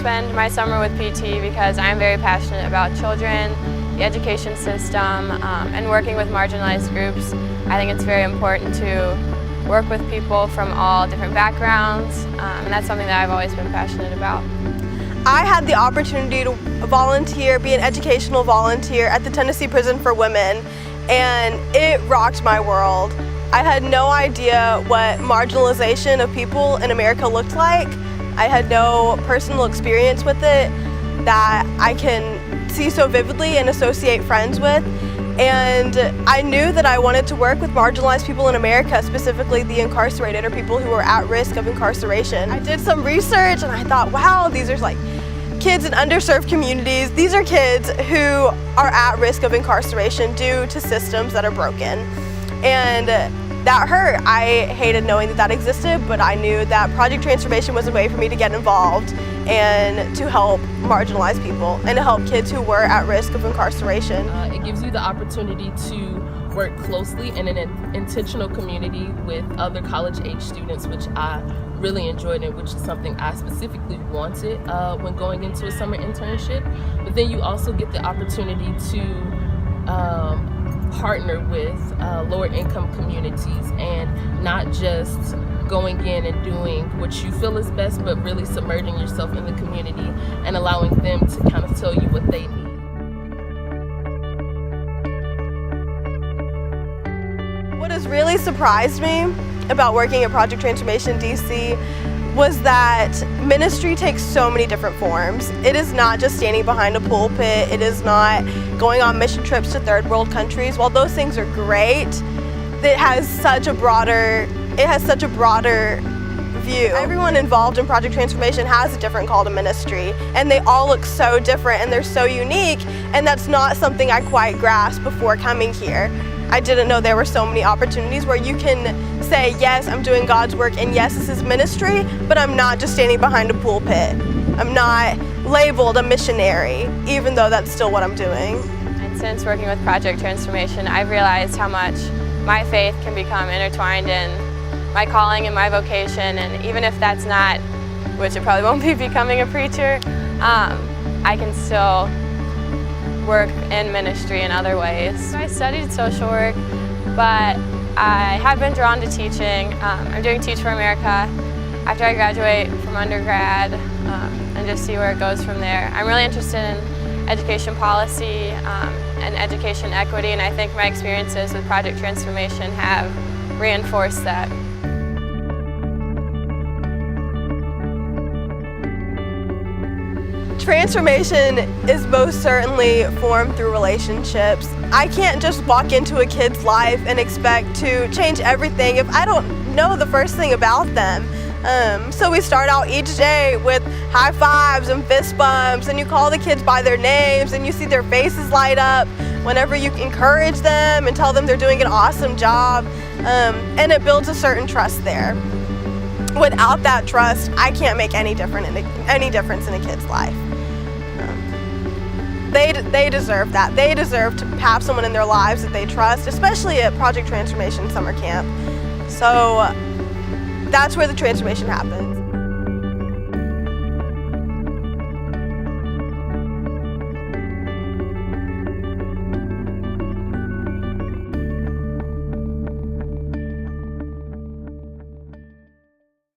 spend my summer with PT because I'm very passionate about children, the education system, and working with marginalized groups. I think it's very important to work with people from all different backgrounds, and that's something that I've always been passionate about. I had the opportunity to volunteer, be an educational volunteer at the Tennessee Prison for Women, and it rocked my world. I had no idea what marginalization of people in America looked like. I had no personal experience with it that I can see so vividly and associate friends with. And I knew that I wanted to work with marginalized people in America, specifically the incarcerated or people who are at risk of incarceration. I did some research and I thought, wow, these are like kids in underserved communities. These are kids who are at risk of incarceration due to systems that are broken. And that hurt. I hated knowing that that existed, but I knew that Project Transformation was a way for me to get involved and to help marginalized people and to help kids who were at risk of incarceration. It gives you the opportunity to work closely in an intentional community with other college-age students, which I really enjoyed and which is something I specifically wanted when going into a summer internship. But then you also get the opportunity to partner with lower income communities and not just going in and doing what you feel is best, but really submerging yourself in the community and allowing them to kind of tell you what they need. What has really surprised me about working at Project Transformation DC was that ministry takes so many different forms. It is not just standing behind a pulpit, it is not going on mission trips to third world countries. While those things are great, it has such a broader view. Everyone involved in Project Transformation has a different call to ministry, and they all look so different and they're so unique, and that's not something I quite grasped before coming here. I didn't know there were so many opportunities where you can say, yes, I'm doing God's work, and yes, this is ministry, but I'm not just standing behind a pulpit. I'm not labeled a missionary, even though that's still what I'm doing. And since working with Project Transformation, I've realized how much my faith can become intertwined in my calling and my vocation, and even if that's not, which it probably won't be, becoming a preacher, I can still work in ministry in other ways. I studied social work, but I have been drawn to teaching. I'm doing Teach for America after I graduate from undergrad and just see where it goes from there. I'm really interested in education policy and education equity, and I think my experiences with Project Transformation have reinforced that. Transformation is most certainly formed through relationships. I can't just walk into a kid's life and expect to change everything if I don't know the first thing about them. So we start out each day with high fives and fist bumps, and you call the kids by their names and you see their faces light up whenever you encourage them and tell them they're doing an awesome job, and it builds a certain trust there. Without that trust, I can't make any difference in a kid's life. They deserve that. They deserve to have someone in their lives that they trust, especially at Project Transformation Summer Camp. So that's where the transformation happens.